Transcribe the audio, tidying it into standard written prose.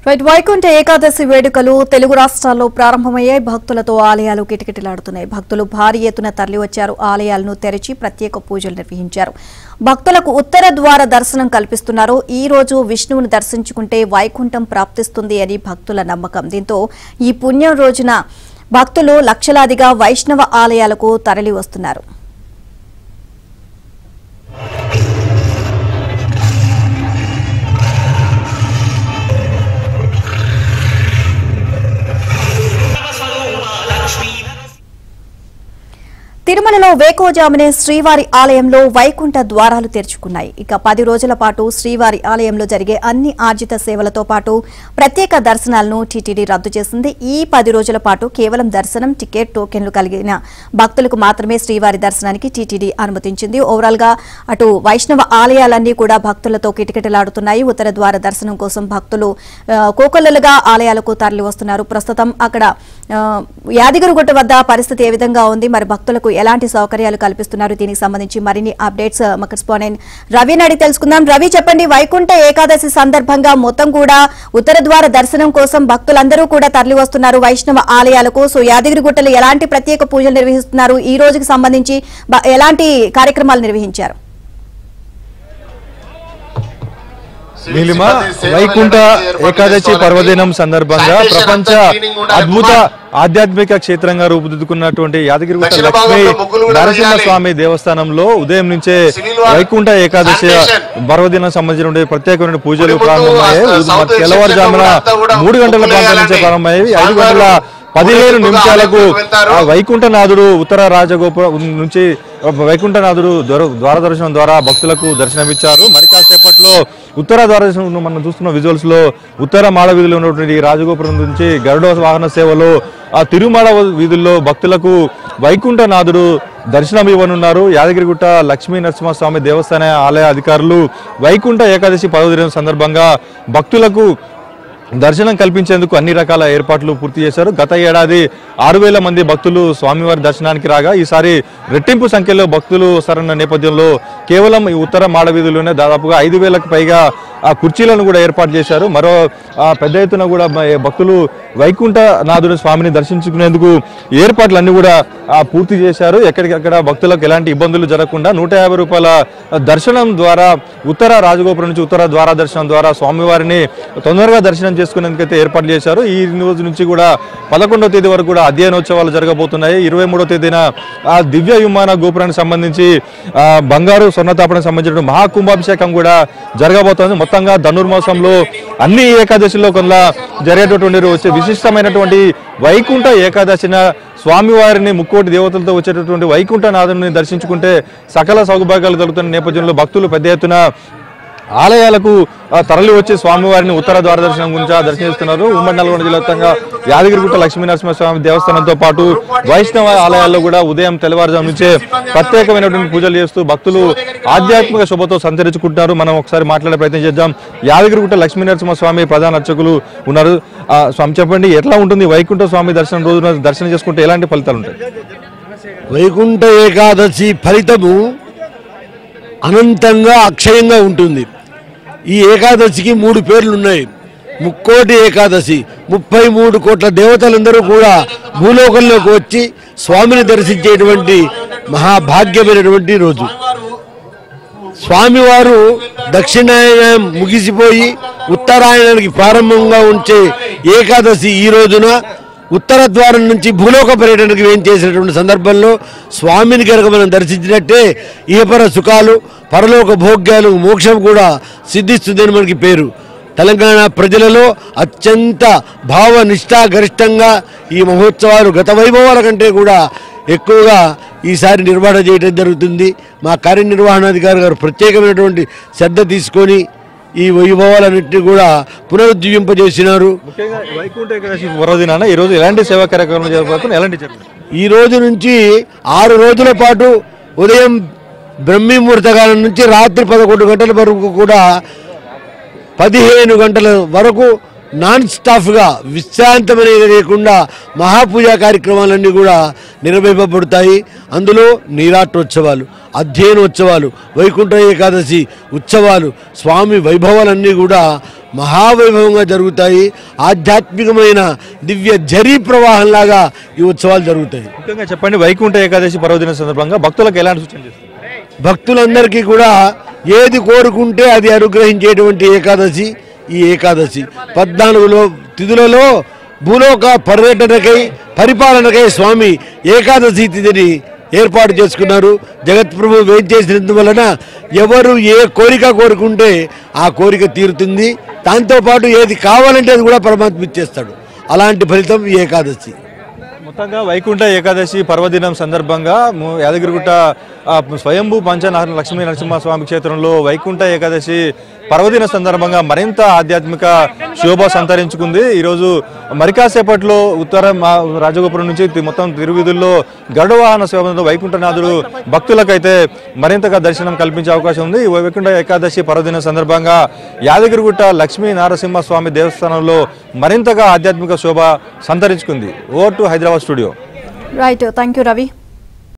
Right Vaikuntha Ekadashi వేడుకలు తెలుగు రాష్ట్రాల్లో ప్రారంభమయ్యాయి. భక్తులతో ఆలయాలు కిటకిటలాడుతున్నాయి. భక్తులు భారీ ఎత్తున తరలివచ్చారు. ఆలయాలను తెరిచి ప్రత్యేక పూజలు నిర్వహించారు. భక్తులకు ఉత్తర ద్వార దర్శనం కల్పిస్తున్నారు. ఈ రోజు విష్ణువుని దర్శించుకుంటే వైకుంఠం ప్రాప్తిస్తుంది అని భక్తుల నమ్మకం. దీంతో ఈ పుణ్యం రోజున భక్తులు లక్షలాదిగా వైష్ణవ ఆలయాలకు తరలి వస్తున్నారు. తిరుమలలో వేకోజామునే శ్రీవారి ఆలయంలో వైకుంఠ ద్వారాలు తెరుచుకున్నాయి. ఇక 10 రోజుల పాటు శ్రీవారి ఆలయంలో జరిగే అన్ని ఆర్జిత సేవలతో పాటు ప్రత్యేక దర్శనాలను టీటీడీ రద్దు చేసింది. ఈ 10 రోజుల పాటు కేవలం దర్శనం, టికెట్, టోకెన్లు కలిగిన భక్తులకు మాత్రమే శ్రీవారి దర్శనానికి టీటీడీ అనుమతించింది. ఓవరాల్ గా అటు వైష్ణవ ఆలయాలన్నీ కూడా భక్తులతో కిటకిటలాడుతున్నాయి. ఉత్తర ద్వార దర్శనం కోసం భక్తులు కోకొల్లలుగా ఆలయాలకు తరలి వస్తున్నారు. ప్రస్తుతం అక్కడ యాదగిరిగుట్ట వద్ద పరిస్థితి ఏ విధంగా ఉంది, మరి భక్తులకు ఎలాంటి సౌకర్యాలు కల్పిస్తున్నారు, దీనికి సంబంధించి మరిన్ని అప్డేట్స్ మా కరెస్పాండెంట్ రవిని అడిగి తెలుసుకుందాం. రవి, చెప్పండి, వైకుంఠ ఏకాదశి సందర్భంగా మొత్తం కూడా ఉత్తర ద్వార దర్శనం కోసం భక్తులందరూ కూడా తరలి వస్తున్నారు వైష్ణవ ఆలయాలకు. సో యాదగిరిగుట్టలో ఎలాంటి ప్రత్యేక పూజలు నిర్వహిస్తున్నారు, ఈ రోజుకి సంబంధించి ఎలాంటి కార్యక్రమాలు నిర్వహించారు? నీలిమ, వైకుంఠ ఏకాదశి పర్వదినం సందర్భంగా ప్రపంచ అద్భుత ఆధ్యాత్మిక క్షేత్రంగా రూపుదిద్దుకున్నటువంటి యాదగిరిగుట్ట లక్ష్మీ నరసింహస్వామి దేవస్థానంలో ఉదయం నుంచే వైకుంఠ ఏకాదశి పర్వదినం సంబంధించిన ప్రత్యేకమైన పూజలు ప్రారంభమయ్యాయి. తెల్లవారుజామున 3 గంటల ప్రాంతం నుంచే ప్రారంభమయ్యాయి. 5 గంటల 15 నిమిషాలకు వైకుంఠనాథుడు ఉత్తర రాజగోపురం నుంచి వైకుంఠనాథుడు ద్వార దర్శనం ద్వారా భక్తులకు దర్శనమిచ్చారు. మరి కాసేపట్లో ఉత్తర ద్వార దర్శనం మనం చూస్తున్న విజువల్స్ లో ఉత్తర మాడ వీధిలో ఉన్నటువంటి రాజగోపురం నుంచి గరుడ వాహన సేవలో ఆ తిరుమల వీధుల్లో భక్తులకు వైకుంఠనాథుడు దర్శనం ఇవ్వనున్నారు. యాదగిరిగుట్ట లక్ష్మీ నరసింహస్వామి దేవస్థాన ఆలయ అధికారులు వైకుంఠ ఏకాదశి పర్వదినం సందర్భంగా భక్తులకు దర్శనం కల్పించేందుకు అన్ని రకాల ఏర్పాట్లు పూర్తి చేశారు. గత ఏడాది 6,000 మంది భక్తులు స్వామివారి దర్శనానికి రాగా ఈసారి రెట్టింపు సంఖ్యలో భక్తులు వస్తారన్న నేపథ్యంలో కేవలం ఈ ఉత్తర మాడ వీధుల్లోనే దాదాపుగా 5,000కు పైగా ఆ కుర్చీలను కూడా ఏర్పాటు చేశారు. మరో పెద్ద ఎత్తున కూడా భక్తులు వైకుంఠనాథుని స్వామిని దర్శించుకునేందుకు ఏర్పాట్లన్నీ కూడా పూర్తి చేశారు. ఎక్కడికక్కడ భక్తులకు ఎలాంటి ఇబ్బందులు జరగకుండా 150 రూపాయల దర్శనం ద్వారా ఉత్తర రాజగోపురం నుంచి ఉత్తర ద్వార దర్శనం ద్వారా స్వామివారిని తొందరగా దర్శనం చేసుకునేందుకైతే ఏర్పాటు చేశారు. ఈ రోజు నుంచి కూడా 11వ తేదీ వరకు కూడా అధ్యయనోత్సవాలు జరగబోతున్నాయి. 23వ తేదీన ఆ దివ్య విమాన గోపురానికి సంబంధించి బంగారు స్వర్ణతాపనకు సంబంధించిన మహాకుంభాభిషేకం కూడా జరగబోతోంది. మొత్తంగా ధనుర్మాసంలో అన్ని ఏకాదశిలో కొంత జరిగేటటువంటి విశిష్టమైనటువంటి వైకుంఠ ఏకాదశిన స్వామివారిని ముక్కోటి దేవతలతో వచ్చేటటువంటి వైకుంఠనాథుని దర్శించుకుంటే సకల సౌభాగ్యాలు కలుగుతున్న నేపథ్యంలో భక్తులు పెద్ద ఎత్తున ఆలయాలకు తరలి వచ్చి స్వామివారిని ఉత్తర ద్వార దర్శనం గురించి దర్శిస్తున్నారు. ఉమ్మడి నల్గొండ జిల్లా వ్యాప్తంగా యాదగిరిగుట్ట లక్ష్మీ నరసింహస్వామి దేవస్థానంతో పాటు వైష్ణవ ఆలయాల్లో కూడా ఉదయం తెల్లవారుజాము నుంచే ప్రత్యేకమైనటువంటి పూజలు చేస్తూ భక్తులు ఆధ్యాత్మిక శోభతో సంచరించుకుంటున్నారు. మనం ఒకసారి మాట్లాడే ప్రయత్నం చేద్దాం. యాదగిరిగుట్ట లక్ష్మీ నరసింహస్వామి ప్రధాన అర్చకులు ఉన్నారు. స్వామి, చెప్పండి, ఎట్లా ఉంటుంది వైకుంఠ స్వామి దర్శనం రోజున దర్శనం చేసుకుంటే ఎలాంటి ఫలితాలు ఉంటాయి? వైకుంఠ ఏకాదశి ఫలితము అనంతంగా అక్షయంగా ఉంటుంది. ఈ ఏకాదశికి 3 పేర్లు ఉన్నాయి. ముక్కోటి ఏకాదశి, 33 కోట్ల దేవతలందరూ కూడా భూలోకంలోకి వచ్చి స్వామిని దర్శించేటువంటి మహాభాగ్యమైనటువంటి రోజు. స్వామివారు దక్షిణాయనం ముగిసిపోయి ఉత్తరాయణానికి ప్రారంభంగా ఉంచే ఏకాదశి ఈ రోజున ఉత్తర ద్వారం నుంచి భూలోక పర్యటనకు ఏం చేసినటువంటి సందర్భంలో స్వామిని కనుక మనం దర్శించినట్టే ఇహపర సుఖాలు, పరలోక భోగ్యాలు, మోక్షం కూడా సిద్ధిస్తుందని మనకి పేరు. తెలంగాణ ప్రజలలో అత్యంత భావనిష్టాగరిష్టంగా ఈ మహోత్సవాలు గత వైభవాల కంటే కూడా ఎక్కువగా ఈసారి నిర్వహణ చేయడం జరుగుతుంది. మా కార్యనిర్వహణాధికారి గారు ప్రత్యేకమైనటువంటి శ్రద్ధ తీసుకొని ఈ వైభవాలన్నింటినీ కూడా పునరుజ్జీవింపజేసినారు. వైకుంఠ ఏకాదశి పర్వదినాన ఈ రోజు ఎలాంటి సేవా కార్యక్రమాలు జరగబోతున్నాయి, ఎలాంటి చెప్పండి? ఈ రోజు నుంచి 6 రోజుల పాటు ఉదయం బ్రహ్మీ ముహూర్తకాలం నుంచి రాత్రి 11 గంటల వరకు కూడా 15 గంటల వరకు నాన్ స్టాఫ్గా విశ్రాంతం అనేది లేకుండా మహాపూజా కార్యక్రమాలన్నీ కూడా నిర్వహింపబడతాయి. అందులో నీరాటోత్సవాలు, అధ్యయనోత్సవాలు, వైకుంఠ ఏకాదశి ఉత్సవాలు, స్వామి వైభవాలన్నీ కూడా మహావైభవంగా జరుగుతాయి. ఆధ్యాత్మికమైన దివ్య జరీ ప్రవాహంలాగా ఈ ఉత్సవాలు జరుగుతాయి. ముఖ్యంగా చెప్పండి, వైకుంఠ ఏకాదశి పర్వదిన సందర్భంగా భక్తులకు ఎలాంటి సూచన చేస్తారు? భక్తులందరికీ కూడా ఏది కోరుకుంటే అది అనుగ్రహించేటువంటి ఏకాదశి ఈ ఏకాదశి. 14 తిథులలో భూలోక పర్యటనకై పరిపాలనకై స్వామి ఏకాదశి తిథిని ఏర్పాటు చేసుకున్నారు. జగత్ప్రభు వేంచేసినందువలన ఎవరు ఏ కోరిక కోరుకుంటే ఆ కోరిక తీరుతుంది. దాంతోపాటు ఏది కావాలంటే అది కూడా పరమాత్మ ఇచ్చేస్తాడు. అలాంటి ఫలితం ఈ ఏకాదశి. మొత్తంగా వైకుంఠ ఏకాదశి పర్వదినం సందర్భంగా యాదగిరిగుట్ట స్వయంభూ పంచనారాయణ లక్ష్మీ నరసింహస్వామి క్షేత్రంలో వైకుంఠ ఏకాదశి పర్వదిన సందర్భంగా మరింత ఆధ్యాత్మిక శోభ సంతరించుకుంది. ఈరోజు మరికాసేపట్లో ఉత్తర రాజగోపురం నుంచి మొత్తం తిరువీధుల్లో గరుడ వాహన సేవతో వైకుంఠనాథుడు భక్తులకైతే మరింతగా దర్శనం కల్పించే అవకాశం ఉంది. వైకుంఠ ఏకాదశి పర్వదిన సందర్భంగా యాదగిరిగుట్ట లక్ష్మీ నరసింహస్వామి దేవస్థానంలో మరింతగా ఆధ్యాత్మిక శోభ సంతరించుకుంది. Over to Hyderabad studio. Right, thank you Ravi.